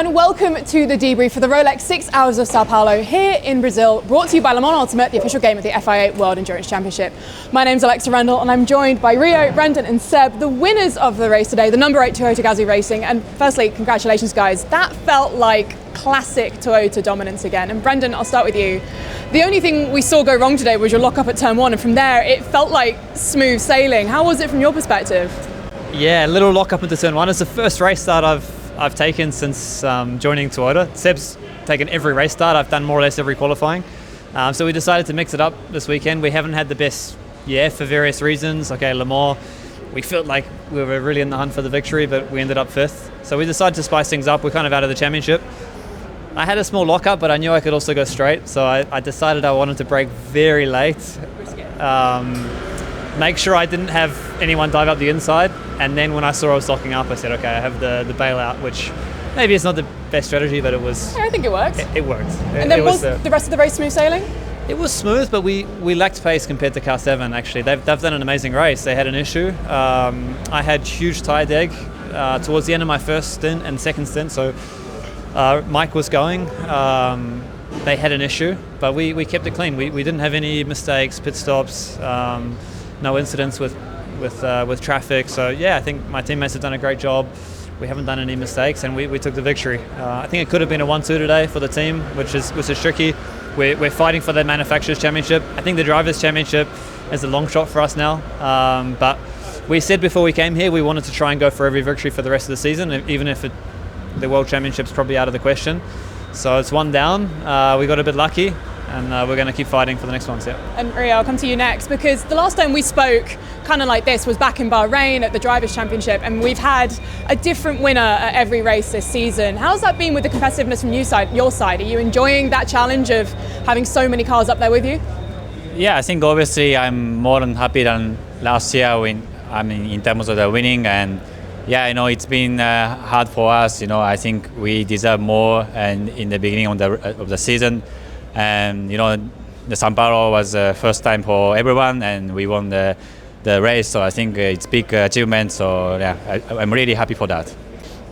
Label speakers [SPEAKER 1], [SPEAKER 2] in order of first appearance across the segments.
[SPEAKER 1] and welcome to the debrief for the Rolex 6 Hours of Sao Paulo here in Brazil, brought to you by Le Mans Ultimate, the official game of the FIA World Endurance Championship. My name's Alex Malykhin and I'm joined by Rio, Brendan and Seb, the winners of the race today, the number 8 Toyota Gazoo Racing. And firstly, congratulations guys, that felt like classic Toyota dominance again. And Brendan, I'll start with you. The only thing we saw go wrong today was your lock-up at turn 1, and from there it felt like smooth sailing. How was it from your perspective?
[SPEAKER 2] Yeah, a little lock-up into turn 1. It's the first race start I've taken since joining Toyota. Seb's taken every race start. I've done more or less every qualifying. So we decided to mix it up this weekend. We haven't had the best year for various reasons. Okay, Le Mans, we felt like we were really in the hunt for the victory, but we ended up 5th. So we decided to spice things up. We're kind of out of the championship. I had a small lock-up, but I knew I could also go straight. So I decided I wanted to brake very late. Make sure I didn't have anyone dive up the inside, and then when I saw I was locking up, I said, okay, I have the bailout, which maybe it's not the best strategy, but it was...
[SPEAKER 1] I think it worked.
[SPEAKER 2] It worked.
[SPEAKER 1] And then was the rest of the race smooth sailing?
[SPEAKER 2] It was smooth, but we lacked pace compared to Car 7, actually. They've done an amazing race. They had an issue. I had huge tyre deg towards the end of my first stint and second stint, so Mike was going. They had an issue, but we kept it clean. We didn't have any mistakes, pit stops, no incidents with traffic. So yeah, I think my teammates have done a great job. We haven't done any mistakes, and we took the victory. I think it could have been a 1-2 today for the team, which is tricky. We're fighting for the Manufacturers Championship. I think the Drivers Championship is a long shot for us now. But we said before we came here we wanted to try and go for every victory for the rest of the season, even if the World Championship's probably out of the question. So it's one down. We got a bit lucky, and we're going to keep fighting for the next ones. Yeah. And
[SPEAKER 1] Rio, I'll come to you next, because the last time we spoke kind of like this was back in Bahrain at the Drivers' Championship, and we've had a different winner at every race this season. How's that been with the competitiveness from your side? Are you enjoying that challenge of having so many cars up there with you?
[SPEAKER 3] Yeah, I think obviously I'm more than happy than last year in terms of the winning, and yeah, it's been hard for us. I think we deserve more, and in the beginning of the season. And the São Paulo was the first time for everyone, and we won the race. So I think it's big achievement. So yeah, I'm really happy for that.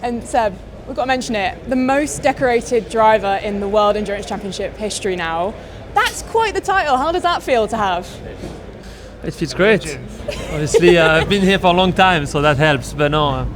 [SPEAKER 1] And Seb, we've got to mention it: the most decorated driver in the World Endurance Championship history now. That's quite the title. How does that feel to have?
[SPEAKER 4] It feels great. Obviously, I've been here for a long time, so that helps. But no,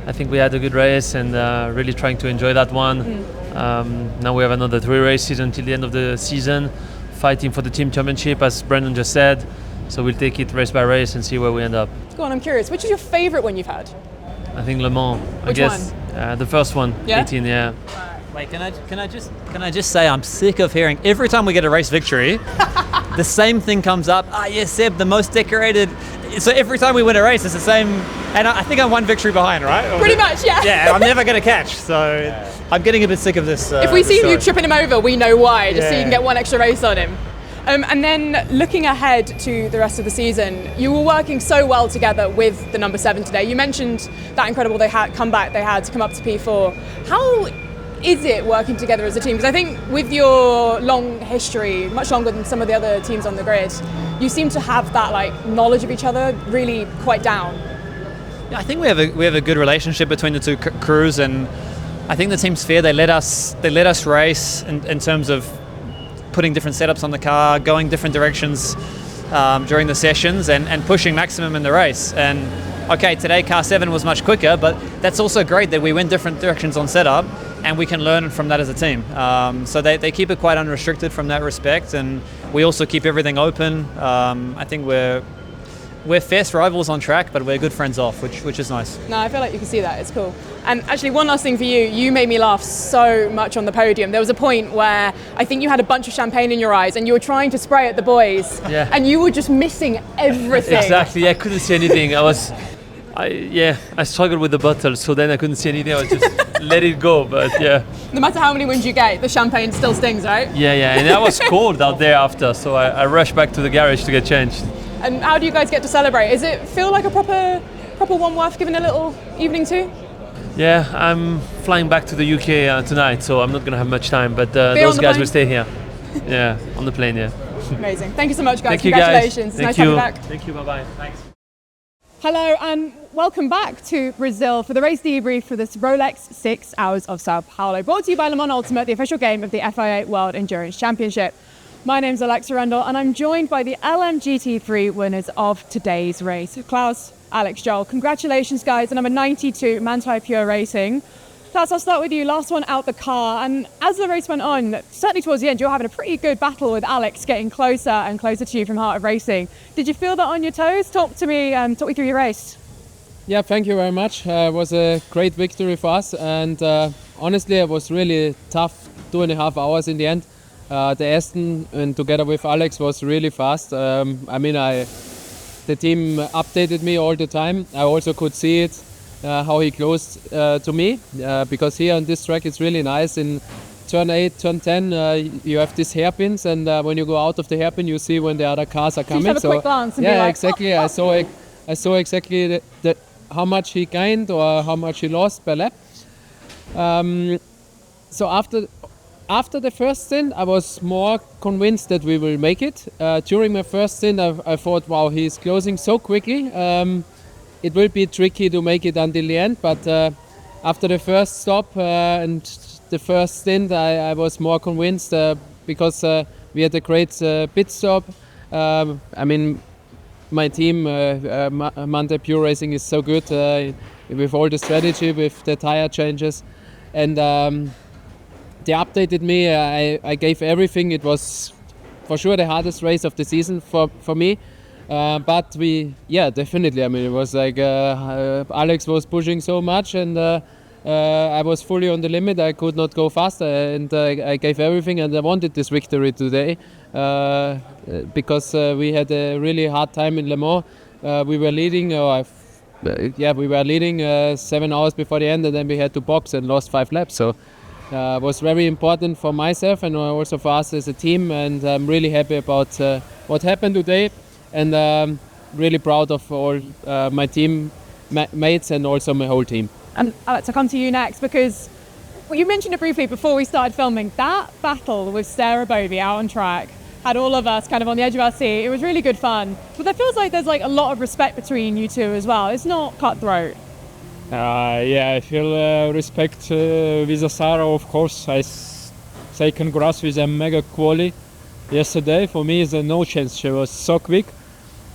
[SPEAKER 4] I think we had a good race, and really trying to enjoy that one. Now we have another 3 races until the end of the season, fighting for the team championship, as Brendan just said. So we'll take it race by race and see where we end up.
[SPEAKER 1] Go on, I'm curious. Which is your favourite one you've had?
[SPEAKER 4] I think Le Mans.
[SPEAKER 1] Which
[SPEAKER 4] I guess
[SPEAKER 1] one?
[SPEAKER 4] The first one,
[SPEAKER 1] yeah?
[SPEAKER 4] 18. Yeah.
[SPEAKER 2] Wait, can I just say I'm sick of hearing every time we get a race victory, the same thing comes up. Yes, Seb, the most decorated. So every time we win a race, it's the same. And I think I'm 1 victory behind, right?
[SPEAKER 1] Pretty much, yeah.
[SPEAKER 2] Yeah, I'm never going to catch. So I'm getting a bit sick of this.
[SPEAKER 1] If we see you tripping him over, we know why, just so you can get 1 extra race on him. And then looking ahead to the rest of the season, you were working so well together with the number 7 today. You mentioned that incredible comeback they had to come up to P4. How is it working together as a team? Because I think with your long history, much longer than some of the other teams on the grid, you seem to have that knowledge of each other really quite down.
[SPEAKER 2] Yeah, I think we have a good relationship between the two crews, and I think the team's fair. They let us race in terms of putting different setups on the car, going different directions during the sessions, and pushing maximum in the race. And okay, today Car 7 was much quicker, but that's also great that we went different directions on setup, and we can learn from that as a team. So they keep it quite unrestricted from that respect, and we also keep everything open. I think we're fierce rivals on track, but we're good friends off, which is nice.
[SPEAKER 1] No, I feel like you can see that. It's cool. And actually, one last thing for you. You made me laugh so much on the podium. There was a point where I think you had a bunch of champagne in your eyes, and you were trying to spray at the boys, and you were just missing everything.
[SPEAKER 4] Exactly. I couldn't see anything. I struggled with the bottle, so then I couldn't see anything. I was just let it go. But yeah.
[SPEAKER 1] No matter how many wins you get, the champagne still stings, right?
[SPEAKER 4] Yeah. And I was cold out there after, so I rushed back to the garage to get changed.
[SPEAKER 1] And how do you guys get to celebrate? Does it feel like a proper one worth giving a little evening to?
[SPEAKER 4] Yeah, I'm flying back to the UK tonight, so I'm not going to have much time, but those guys will stay here. Yeah, on the plane, yeah.
[SPEAKER 1] Amazing. Thank you so much, guys.
[SPEAKER 4] Thank you, guys.
[SPEAKER 1] Congratulations. It's nice to have you back.
[SPEAKER 4] Thank you, bye-bye. Thanks.
[SPEAKER 1] Hello, and welcome back to Brazil for the race debrief for this Rolex 6 Hours of Sao Paulo, brought to you by Le Mans Ultimate, the official game of the FIA World Endurance Championship. My name's Alexa Rendell, and I'm joined by the LMGT3 winners of today's race. Klaus, Alex, Joel, congratulations, guys, on number 92, Manthey PureRxcing. Klaus, I'll start with you, last one out the car, and as the race went on, certainly towards the end, you're having a pretty good battle with Alex, getting closer and closer to you from Heart of Racing. Did you feel that on your toes? Talk me through your race.
[SPEAKER 5] Yeah, thank you very much. It was a great victory for us, and honestly, it was really tough 2.5 hours in the end. The Aston, and together with Alex, was really fast. The team updated me all the time. I also could see it. How he closed to me, because here on this track it's really nice. In turn 8, turn 10, you have these hairpins, and when you go out of the hairpin, you see when the other cars are coming.
[SPEAKER 1] You have a quick glance and
[SPEAKER 5] yeah,
[SPEAKER 1] be like,
[SPEAKER 5] exactly.
[SPEAKER 1] Oh.
[SPEAKER 5] I saw exactly how much he gained or how much he lost per lap. So after the first stint, I was more convinced that we will make it. During my first stint, I thought, wow, he's closing so quickly. It will be tricky to make it until the end, but after the first stop and the first stint, I was more convinced because we had a great pit stop. My team, Manthey PureRxcing, is so good with all the strategy, with the tire changes, and they updated me. I gave everything. It was for sure the hardest race of the season for me. But definitely. It was like Alex was pushing so much, and I was fully on the limit. I could not go faster, and I gave everything. And I wanted this victory today because we had a really hard time in Le Mans. We were leading. We were leading 7 hours before the end, and then we had to box and lost 5 laps. So it was very important for myself and also for us as a team. And I'm really happy about what happened today. And really proud of all my team mates and also my whole team.
[SPEAKER 1] And Alex, I'll come to you next, because you mentioned it briefly before we started filming. That battle with Sarah Bovey out on track had all of us kind of on the edge of our seat. It was really good fun. But it feels like there's like a lot of respect between you two as well. It's not cutthroat.
[SPEAKER 6] I feel respect with Sarah, of course. I say congrats with a mega quali yesterday. For me, it's no chance. She was so quick.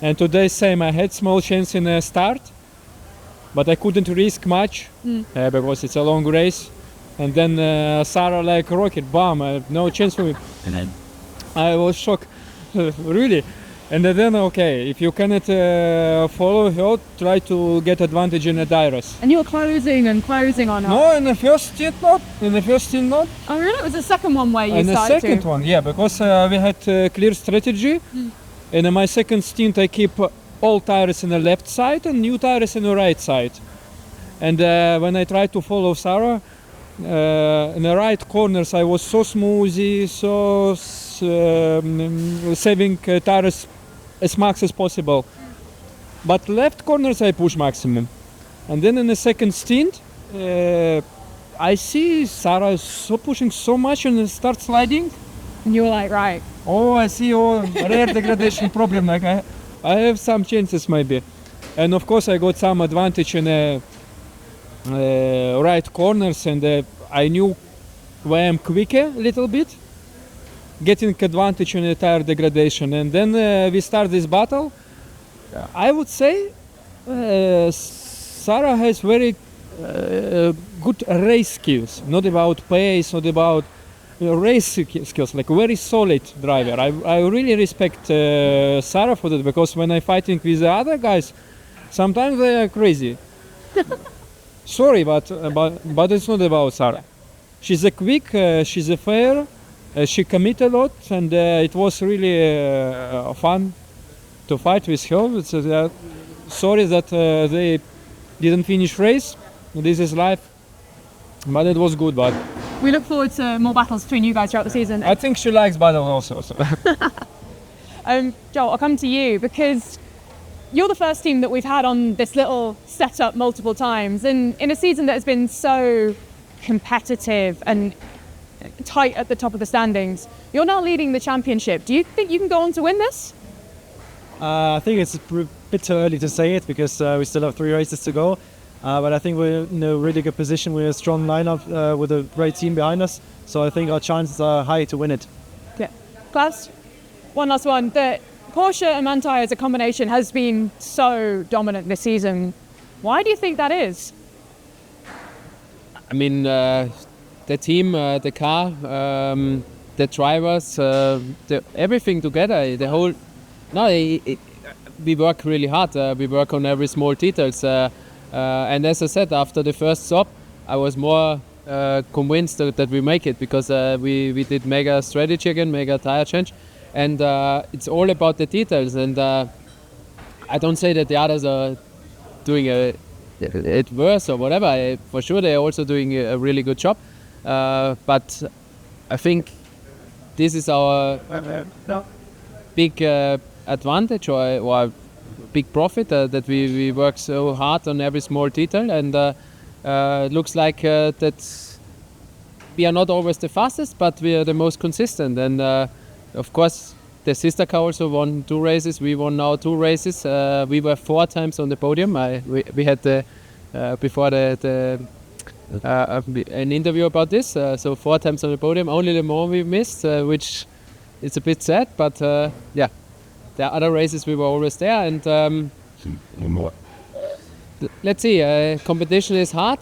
[SPEAKER 6] And today, same. I had small chance in the start, but I couldn't risk much because it's a long race. And then Sarah like rocket, bam, no chance for me. And then I was shocked, really. And then, okay, if you cannot follow her, try to get advantage in the DRS.
[SPEAKER 1] And you were closing on her.
[SPEAKER 6] No, in the first stint not.
[SPEAKER 1] Oh really? It was the second one where you started to?
[SPEAKER 6] In the second one, yeah, because we had clear strategy. And in my second stint, I keep all tires in the left side and new tires in the right side. And when I tried to follow Sarah, in the right corners, I was so smoothie, saving tires as max as possible. But left corners, I push maximum. And then in the second stint, I see Sarah so pushing so much and start sliding.
[SPEAKER 1] And you were like, right.
[SPEAKER 6] Oh, I see, rare degradation problem. Like I have some chances maybe. And of course I got some advantage in the right corners, and I knew where I'm quicker a little bit, getting advantage in the tire degradation. And then we start this battle. I would say Sarah has very good race skills, not about pace, not about race skills, like very solid driver. I really respect Sarah for that, because when I'm fighting with the other guys, sometimes they are crazy. Sorry, but it's not about Sarah. She's a quick, she's a fair, she commit a lot, and it was really fun to fight with her. It's, sorry that they didn't finish race. This is life, but it was good. But
[SPEAKER 1] we look forward to more battles between you guys throughout the season.
[SPEAKER 6] I think she likes battle also. So.
[SPEAKER 1] Joel, I'll come to you, because you're the first team that we've had on this little setup multiple times, and in a season that has been so competitive and tight at the top of the standings, you're now leading the championship. Do you think you can go on to win this?
[SPEAKER 7] I think it's bit too early to say it because we still have 3 races to go. But I think we're in a really good position. We're a strong lineup with a great team behind us. So I think our chances are high to win it.
[SPEAKER 1] Yeah. Klaus, one last one. The Porsche and Manthey as a combination has been so dominant this season. Why do you think that is?
[SPEAKER 5] I mean, the team, the car, the drivers, everything together. The whole. No, we work really hard. We work on every small details. And as I said, after the first stop, I was more convinced that we make it because we did mega strategy again, mega tire change, and it's all about the details. And I don't say that the others are doing it worse or whatever. For sure, they're also doing a really good job. But I think this is our big advantage or big profit that we work so hard on every small detail, and it looks like that we are not always the fastest, but we are the most consistent. And of course, the sister car also won 2 races. We won now 2 races. We were 4 times on the podium. We had before an interview about this. So 4 times on the podium. Only Le Mans we missed, which is a bit sad. But yeah. The other races we were always there, and let's see. Competition is hard.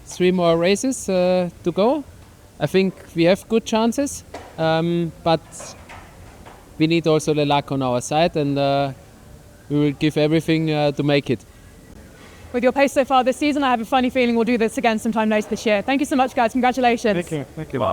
[SPEAKER 5] 3 more races to go. I think we have good chances, but we need also the luck on our side, and we will give everything to make it.
[SPEAKER 1] With your pace so far this season, I have a funny feeling we'll do this again sometime later this year. Thank you so much, guys. Congratulations.
[SPEAKER 7] Thank you.